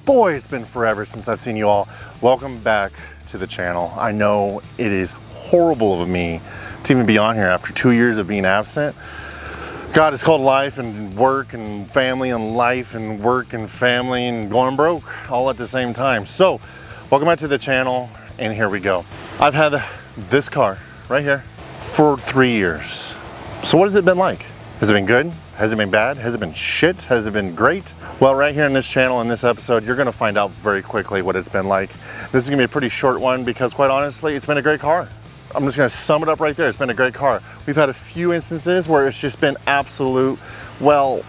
Boy, it's been forever since I've seen you all. Welcome back to the channel. I know it is horrible of me to even be on here after 2 years of being absent. God, it's called life and work and family and life and work and family and going broke all at the same time. So, welcome back to the channel, and here we go. I've had this car right here for 3 years. So what has it been like? Has it been good? Has it been bad? Has it been shit? Has it been great? Well, right here in this channel, in this episode, you're gonna find out very quickly what it's been like. This is gonna be a pretty short one because quite honestly, it's been a great car. I'm just gonna sum it up right there. It's been a great car. We've had a few instances where it's just been absolute, well,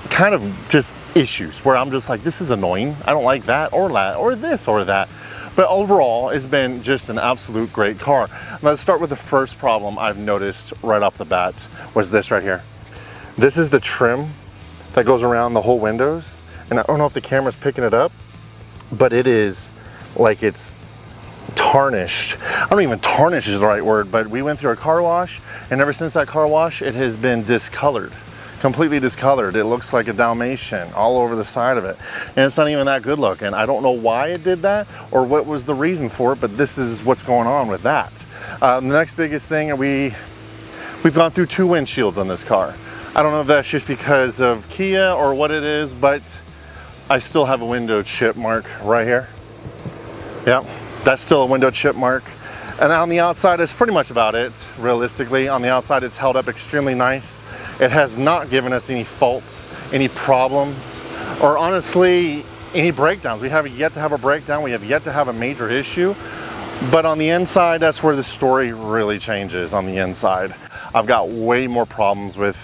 kind of just issues where I'm just like, this is annoying. I don't like that or this or that. But overall, it's been just an absolute great car. Let's start with the first problem I've noticed right off the bat was this right here. This is the trim that goes around the whole windows. And I don't know if the camera's picking it up, but it is like it's tarnished. I don't even tarnish is the right word, but we went through a car wash, and ever since that car wash, it has been discolored. Completely discolored. It looks like a Dalmatian all over the side of it, and it's not even that good looking. I don't know why it did that or what was the reason for it, but this is what's going on with that. The next biggest thing, we've gone through 2 windshields on this car. I don't know if that's just because of Kia or what it is, but I still have a window chip mark right here. Yep, that's still a window chip mark. And on the outside, it's pretty much about it, realistically. On the outside, it's held up extremely nice. It has not given us any faults, any problems, or honestly, any breakdowns. We have yet to have a breakdown. We have yet to have a major issue. But on the inside, that's where the story really changes on the inside. I've got way more problems with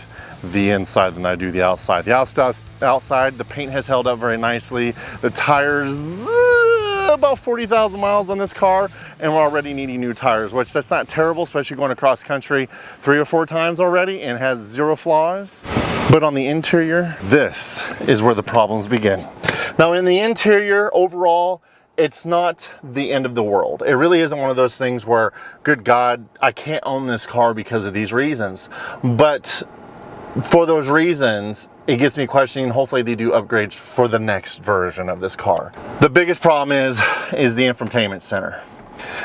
the inside than I do the outside. The outside, the paint has held up very nicely. The tires, about 40,000 miles on this car, and we're already needing new tires, which that's not terrible, especially going across country 3 or 4 times already and has 0 flaws. But on the interior, this is where the problems begin. Now in the interior, overall, it's not the end of the world. It really isn't one of those things where, good God, I can't own this car because of these reasons. But for those reasons, it gets me questioning, hopefully they do upgrades for the next version of this car. The biggest problem is the infotainment center.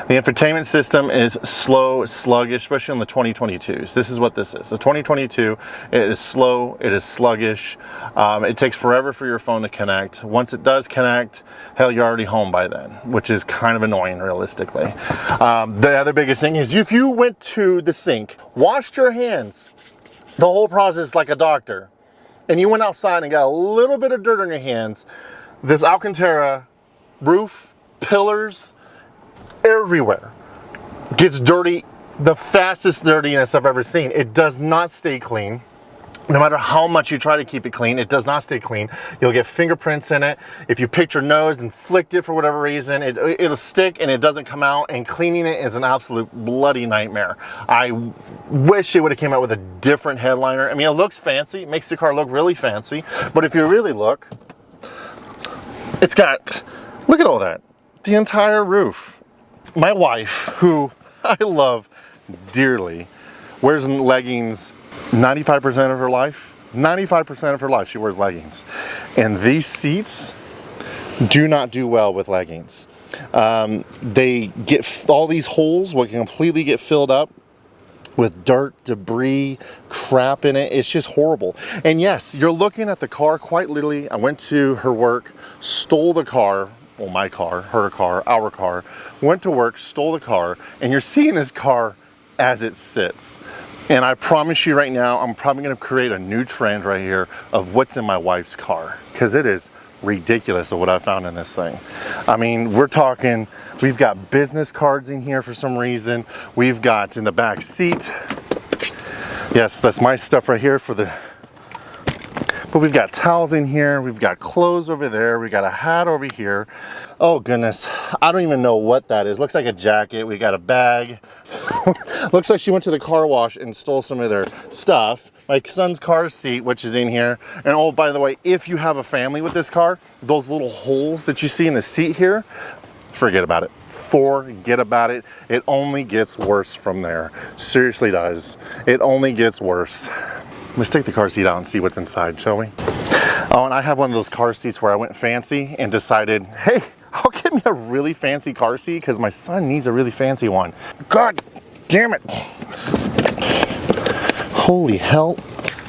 The infotainment system is slow, sluggish, especially on the 2022s. This is what this is. The 2022, it is slow, it is sluggish. It takes forever for your phone to connect. Once it does connect, hell, you're already home by then, which is kind of annoying realistically. The other biggest thing is if you went to the sink, washed your hands, the whole process like a doctor, and you went outside and got a little bit of dirt on your hands, this Alcantara roof, pillars, everywhere gets dirty, the fastest dirtiness I've ever seen. It does not stay clean. No matter how much you try to keep it clean, it does not stay clean. You'll get fingerprints in it. If you picked your nose and flicked it for whatever reason, it'll stick and it doesn't come out, and cleaning it is an absolute bloody nightmare. I wish it would have came out with a different headliner. I mean, it looks fancy, it makes the car look really fancy, but if you really look, it's got, look at all that, the entire roof. My wife, who I love dearly, wears leggings 95% of her life. 95% of her life she wears leggings. And these seats do not do well with leggings. They get, all these holes will completely get filled up with dirt, debris, crap in it. It's just horrible. And yes, you're looking at the car quite literally. I went to her work, stole the car. Well, my car, her car, our car. Went to work, stole the car, and you're seeing this car as it sits. And I promise you right now, I'm probably gonna create a new trend right here of what's in my wife's car, because it is ridiculous of what I found in this thing. I mean, we're talking, we've got business cards in here for some reason. We've got in the back seat, yes, that's my stuff right here for the, but we've got towels in here, we've got clothes over there, we got a hat over here. Oh goodness, I don't even know what that is. Looks like a jacket. We got a bag. Looks like she went to the car wash and stole some of their stuff. My son's car seat, which is in here. And oh, by the way, if you have a family with this car, those little holes that you see in the seat here, forget about it. Forget about it. It only gets worse from there. Seriously does. It only gets worse. Let's take the car seat out and see what's inside, shall we? Oh, and I have one of those car seats where I went fancy and decided, hey, I'll get me a really fancy car seat because my son needs a really fancy one. God damn it. Holy hell.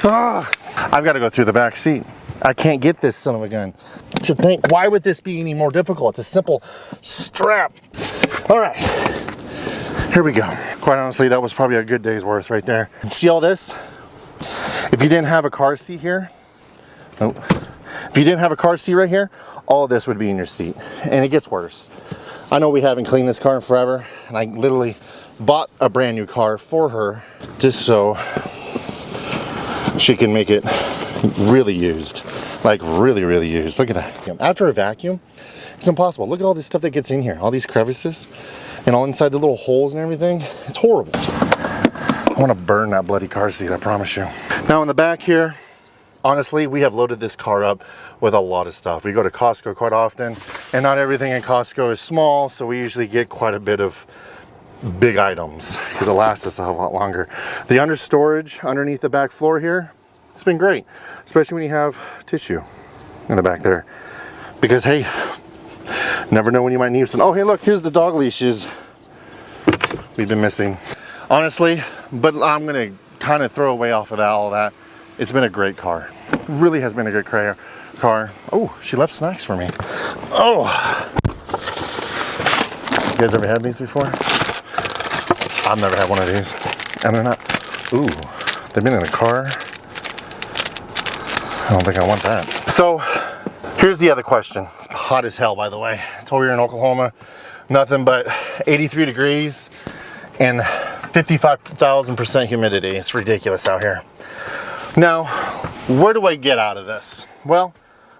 Ah, I've got to go through the back seat. I can't get this son of a gun. To think, why would this be any more difficult? It's a simple strap. All right, here we go. Quite honestly, that was probably a good day's worth right there. See all this? If you didn't have a car seat here, if you didn't have a car seat right here, all of this would be in your seat. And it gets worse. I know we haven't cleaned this car in forever, and I literally bought a brand new car for her just so she can make it really used. Like really, really used. Look at that. After a vacuum, it's impossible. Look at all this stuff that gets in here. All these crevices and all inside the little holes and everything. It's horrible. I want to burn that bloody car seat, I promise you. Now in the back here, honestly, we have loaded this car up with a lot of stuff. We go to Costco quite often, and not everything in Costco is small, so we usually get quite a bit of big items because it lasts us a lot longer. The under storage underneath the back floor here, it's been great, especially when you have tissue in the back there. Because hey, never know when you might need some. Oh, hey, look, here's the dog leashes we've been missing. Honestly, but I'm gonna kind of throw away off of that, all that. It's been a great car. Really has been a good car. Oh, she left snacks for me. Oh, you guys ever had these before? I've never had one of these, and they're not. Ooh, they've been in a car. I don't think I want that. So here's the other question. It's hot as hell, by the way. It's over here in Oklahoma. Nothing but 83 degrees and 55,000% humidity. It's ridiculous out here. Now, where do I get out of this? Well,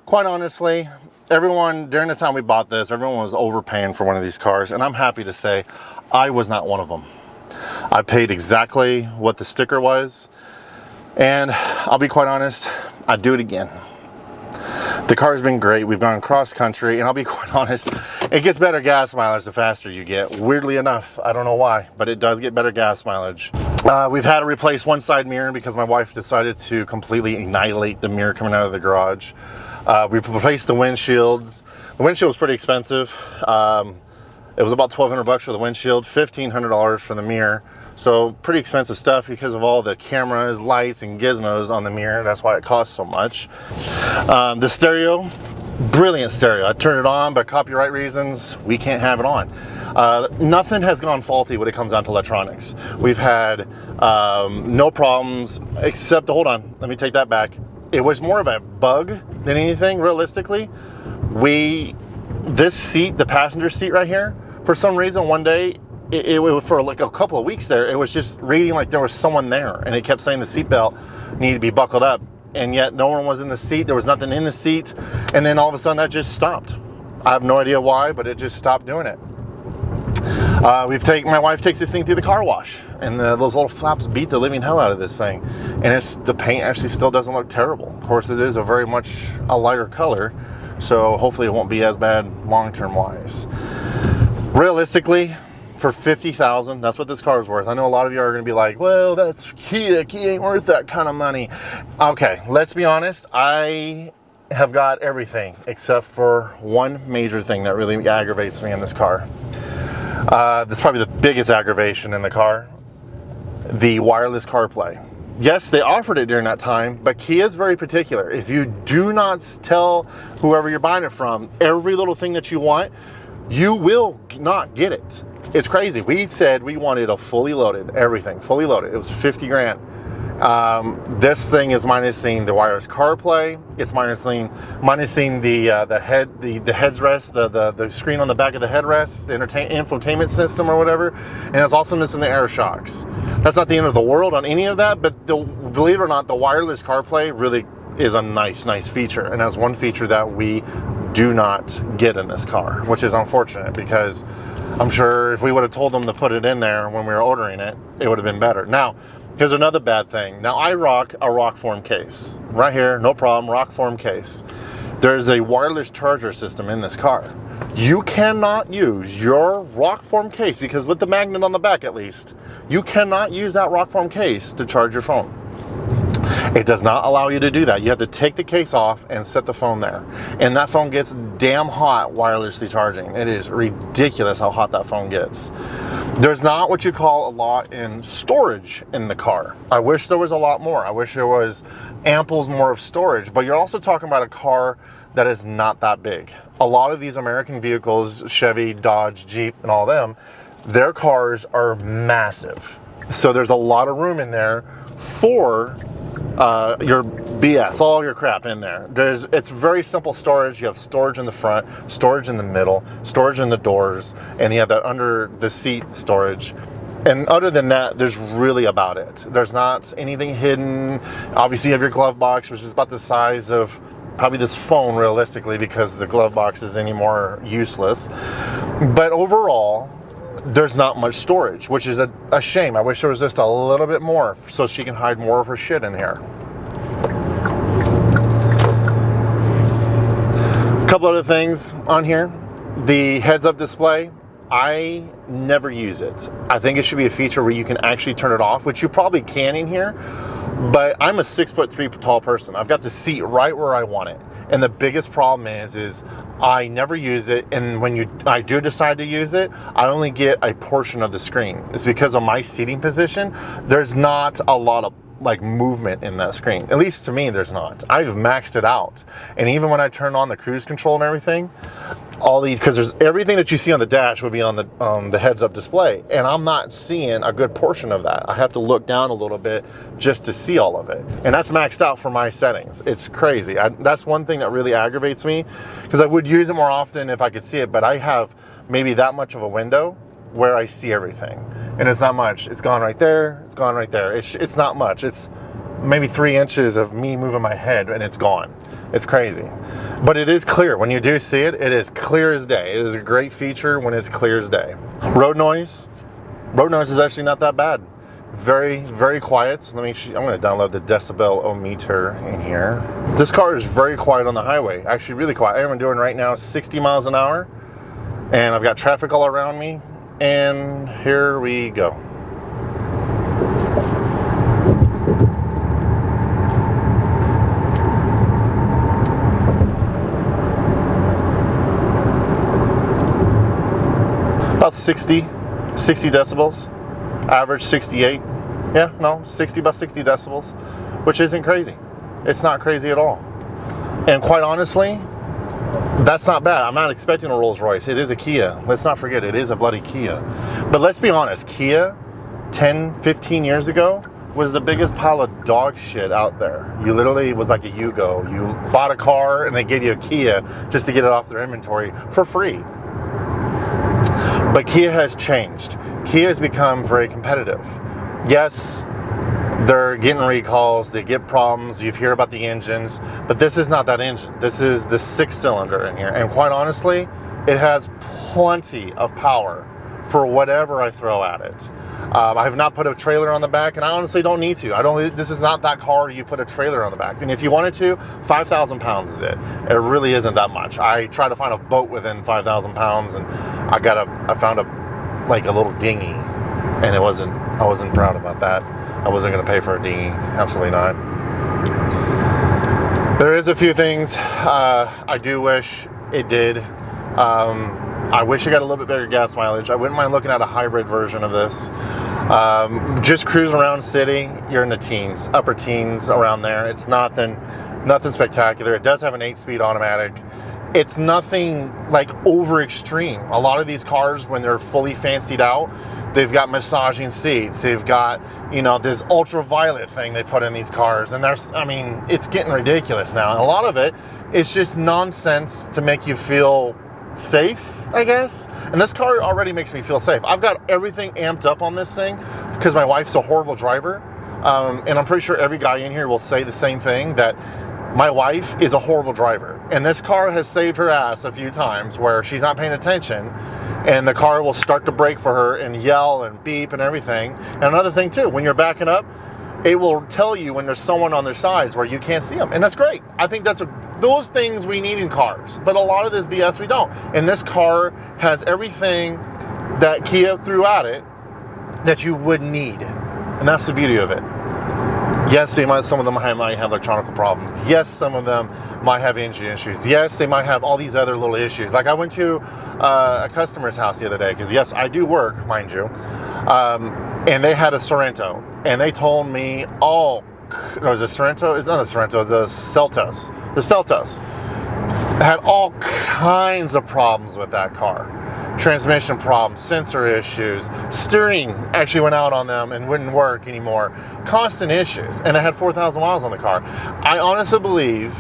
quite honestly, everyone, during the time we bought this, everyone was overpaying for one of these cars, and I'm happy to say I was not one of them. I paid exactly what the sticker was, and I'll be quite honest, I'd do it again. The car's been great. We've gone cross country, and I'll be quite honest, it gets better gas mileage the faster you get. Weirdly enough, I don't know why, but it does get better gas mileage. We've had to replace one side mirror because my wife decided to completely annihilate the mirror coming out of the garage. We've replaced the windshields. The windshield was pretty expensive. It was about $1,200 for the windshield, $1,500 for the mirror. So pretty expensive stuff because of all the cameras, lights, and gizmos on the mirror. That's why it costs so much. The stereo, brilliant stereo. I turned it on, but copyright reasons, we can't have it on. Nothing has gone faulty when it comes down to electronics. We've had no problems except, hold on, let me take that back. It was more of a bug than anything, realistically. This seat, the passenger seat right here, for some reason one day, it was for like a couple of weeks there, it was just reading like there was someone there, and it kept saying the seatbelt needed to be buckled up, and yet no one was in the seat. There was nothing in the seat, and then all of a sudden that just stopped. I have no idea why, but it just stopped doing it. My wife takes this thing through the car wash, and those little flaps beat the living hell out of this thing, and the paint actually still doesn't look terrible. Of course, it is a very much a lighter color, so hopefully it won't be as bad long-term wise. Realistically, for $50,000, that's what this car is worth. I know a lot of you are going to be like, well, that's Kia. Kia ain't worth that kind of money. Okay, let's be honest. I have got everything except for one major thing that really aggravates me in this car. That's probably the biggest aggravation in the car. The wireless CarPlay. Yes, they offered it during that time, but Kia is very particular. If you do not tell whoever you're buying it from every little thing that you want, you will not get it. It's crazy. We said we wanted a fully loaded, everything fully loaded. It was 50 grand. This thing is minusing the wireless CarPlay. It's minusing the headrest, the screen on the back of the headrest, the infotainment system or whatever, and it's also missing the air shocks. That's not the end of the world on any of that, but believe it or not, the wireless CarPlay really is a nice feature, and that's one feature that we do not get in this car, which is unfortunate because I'm sure if we would have told them to put it in there when we were ordering it, it would have been better. Now, here's another bad thing. Now, I rock a rock form case. Right here, no problem, rock form case. There's a wireless charger system in this car. You cannot use your rock form case, because with the magnet on the back at least, you cannot use that rock form case to charge your phone. It does not allow you to do that. You have to take the case off and set the phone there. And that phone gets damn hot wirelessly charging. It is ridiculous how hot that phone gets. There's not what you call a lot in storage in the car. I wish there was a lot more. I wish there was amples more of storage, but you're also talking about a car that is not that big. A lot of these American vehicles, Chevy, Dodge, Jeep, and all them, their cars are massive. So there's a lot of room in there for your BS, all your crap in there. It's very simple storage. You have storage in the front, storage in the middle, storage in the doors, and you have that under the seat storage. And other than that, there's really about it. There's not anything hidden. Obviously, you have your glove box, which is about the size of probably this phone realistically, because the glove box is anymore useless. But overall, there's not much storage, which is a shame. I wish there was just a little bit more so she can hide more of her shit in here. A couple other things on here. The heads-up display, I never use it. I think it should be a feature where you can actually turn it off, which you probably can in here, but I'm a 6'3" tall person. I've got the seat right where I want it. And the biggest problem is I never use it, and when I do decide to use it, I only get a portion of the screen. It's because of my seating position. There's not a lot of like movement in that screen. At least to me, there's not. I've maxed it out. And even when I turn on the cruise control and everything, because there's everything that you see on the dash would be on the heads-up display, and I'm not seeing a good portion of that. I have to look down a little bit just to see all of it, and that's maxed out for my settings. It's crazy. That's one thing that really aggravates me, because I would use it more often if I could see it, but I have maybe that much of a window where I see everything, and it's not much. It's gone right there. It's gone right there. It's not much. It's maybe 3 inches of me moving my head, and it's gone. It's crazy. But it is clear. When you do see it, it is clear as day. It is a great feature when it's clear as day. Road noise. Road noise is actually not that bad. Very, very quiet. I'm going to download the decibel-o-meter in here. This car is very quiet on the highway. Actually, really quiet. I'm doing right now 60 miles an hour, and I've got traffic all around me. And here we go. About 60 decibels, average 68. Yeah, no, 60 by 60 decibels, which isn't crazy. It's not crazy at all. And quite honestly, that's not bad. I'm not expecting a Rolls Royce. It is a Kia. Let's not forget, it is a bloody Kia. But let's be honest, Kia 10, 15 years ago was the biggest pile of dog shit out there. You literally was like a Yugo. You bought a car and they gave you a Kia just to get it off their inventory for free. But Kia has changed. Kia has become very competitive. Yes, they're getting recalls, they get problems, you hear about the engines, but this is not that engine. This is the 6-cylinder in here. And quite honestly, it has plenty of power for whatever I throw at it. I have not put a trailer on the back, and I honestly don't need to. This is not that car you put a trailer on the back. And if you wanted to, 5,000 pounds is it. It really isn't that much. I tried to find a boat within 5,000 pounds, and I found a little dinghy, and I wasn't proud about that. I wasn't going to pay for a dinghy. Absolutely not. There is a few things I do wish it did. I wish it got a little bit better gas mileage. I wouldn't mind looking at a hybrid version of this. Just cruising around city, you're in the teens, upper teens, around there. It's nothing spectacular. It does have an 8-speed automatic. It's nothing like over extreme. A lot of these cars, when they're fully fancied out, they've got massaging seats. They've got, this ultraviolet thing they put in these cars. And it's getting ridiculous now. And a lot of it is just nonsense to make you feel safe, I guess. And this car already makes me feel safe. I've got everything amped up on this thing because my wife's a horrible driver. And I'm pretty sure every guy in here will say the same thing, that my wife is a horrible driver. And this car has saved her ass a few times where she's not paying attention and the car will start to brake for her and yell and beep and everything. And another thing too, when you're backing up, it will tell you when there's someone on their sides where you can't see them. And that's great. I think those things we need in cars. But a lot of this BS we don't. And this car has everything that Kia threw at it that you would need. And that's the beauty of it. Yes, some of them might have electronic problems. Yes, some of them might have engine issues. Yes, they might have all these other little issues. Like I went to a customer's house the other day, because yes, I do work, mind you, and they had a Sorento, and they told me all, it was a Sorento, it's not a Sorento, the Celtos. The Celtos had all kinds of problems with that car. Transmission problems, sensor issues, steering actually went out on them and wouldn't work anymore. Constant issues, and it had 4,000 miles on the car. I honestly believe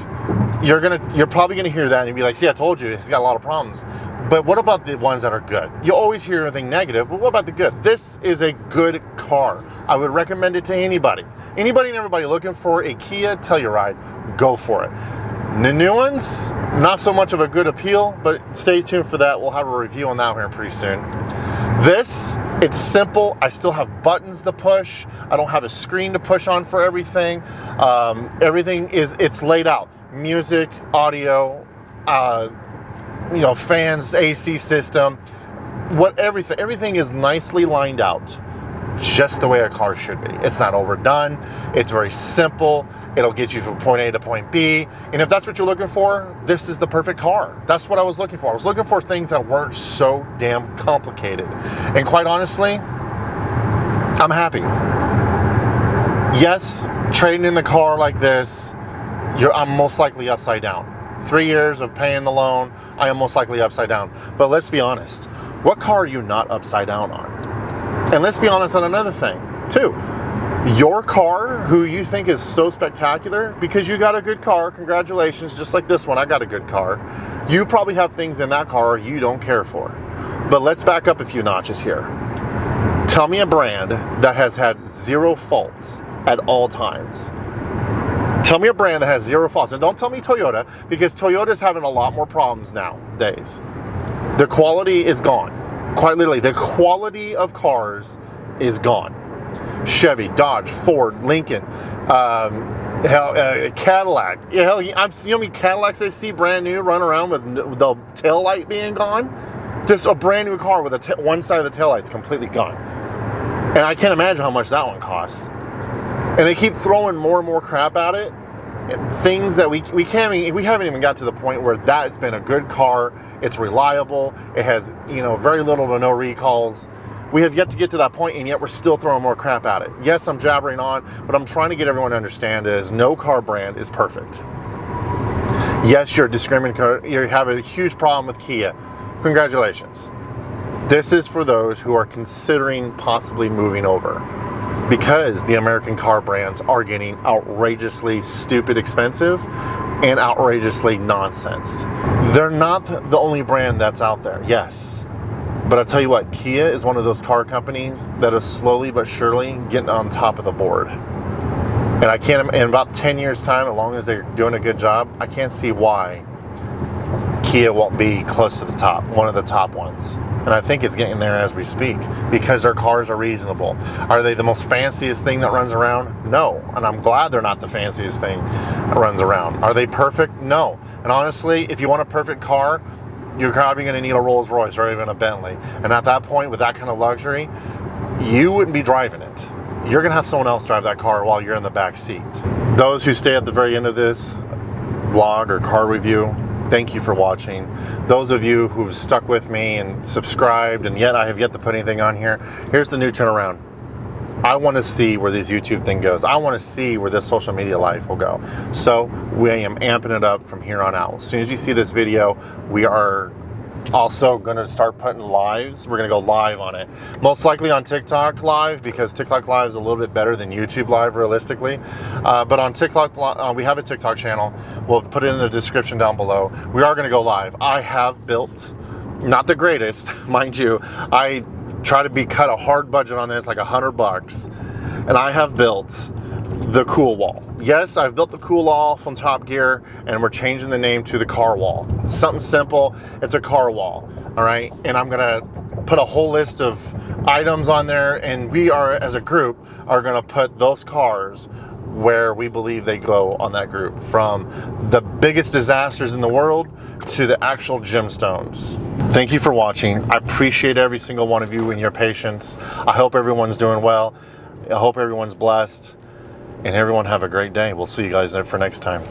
you're probably gonna hear that and you'd be like, see, I told you, it's got a lot of problems. But what about the ones that are good? You always hear everything negative, but what about the good? This is a good car. I would recommend it to anybody. Anybody and everybody looking for a Kia Telluride, go for it. The new ones, not so much of a good appeal, but stay tuned for that. We'll have a review on that here pretty soon. This, it's simple. I still have buttons to push. I don't have a screen to push on for everything. Everything it's laid out. Music, audio, you know, fans, AC system, everything is nicely lined out, just the way a car should be. It's not overdone. It's very simple. It'll get you from point A to point B. And if that's what you're looking for, this is the perfect car. That's what I was looking for. I was looking for things that weren't so damn complicated. And quite honestly, I'm happy. Yes, trading in the car like this, I'm most likely upside down. 3 years of paying the loan, I am most likely upside down. But let's be honest, what car are you not upside down on? And let's be honest on another thing, too. Your car, who you think is so spectacular, because you got a good car, congratulations, just like this one, I got a good car. You probably have things in that car you don't care for. But let's back up a few notches here. Tell me a brand that has had zero faults at all times. Tell me a brand that has zero faults. And don't tell me Toyota, because Toyota's having a lot more problems nowadays. The quality is gone. Quite literally, the quality of cars is gone. Chevy, Dodge, Ford, Lincoln, Cadillac. Hell, you know how many Cadillacs I see brand new run around with the tail light being gone? Just a brand new car with one side of the tail light's completely gone. And I can't imagine how much that one costs. And they keep throwing more and more crap at it. Things that we haven't even got to the point where it's been a good car. It's reliable. It has, you know, very little to no recalls. We have yet to get to that point, and yet we're still throwing more crap at it. Yes, I'm jabbering on, but I'm trying to get everyone to understand is no car brand is perfect. Yes, you're discriminating. You have a huge problem with Kia. Congratulations. This is for those who are considering possibly moving over, because the American car brands are getting outrageously stupid expensive and outrageously nonsense. They're not the only brand that's out there, yes. But I'll tell you what, Kia is one of those car companies that is slowly but surely getting on top of the board. And I can't, in about 10 years time, as long as they're doing a good job, I can't see why Kia won't be close to the top, one of the top ones. And I think it's getting there as we speak, because their cars are reasonable. Are they the most fanciest thing that runs around? No. And I'm glad they're not the fanciest thing that runs around. Are they perfect? No. And honestly, if you want a perfect car, you're probably going to need a Rolls Royce or even a Bentley. And at that point, with that kind of luxury, you wouldn't be driving it. You're going to have someone else drive that car while you're in the back seat. Those who stay at the very end of this vlog or car review, thank you for watching. Those of you who've stuck with me and subscribed, and yet I have yet to put anything on here, here's the new turnaround. I want to see where this YouTube thing goes. I want to see where this social media life will go. So we am amping it up from here on out. As soon as you see this video, we are also going to start putting lives. We're going to go live on it. Most likely on TikTok live, because TikTok live is a little bit better than YouTube live realistically. But on TikTok, we have a TikTok channel. We'll put it in the description down below. We are going to go live. I have built, not the greatest, mind you, I try to cut a hard budget on this, like $100, and I have built the cool wall. Yes, I've built the cool wall from Top Gear, and we're changing the name to the car wall. Something simple, it's a car wall, all right? And I'm gonna put a whole list of items on there, and we are, as a group, are gonna put those cars where we believe they go on that group, from the biggest disasters in the world to the actual gemstones. Thank you for watching. I appreciate every single one of you and your patience. I hope everyone's doing well. I hope everyone's blessed. And everyone have a great day. We'll see you guys there for next time.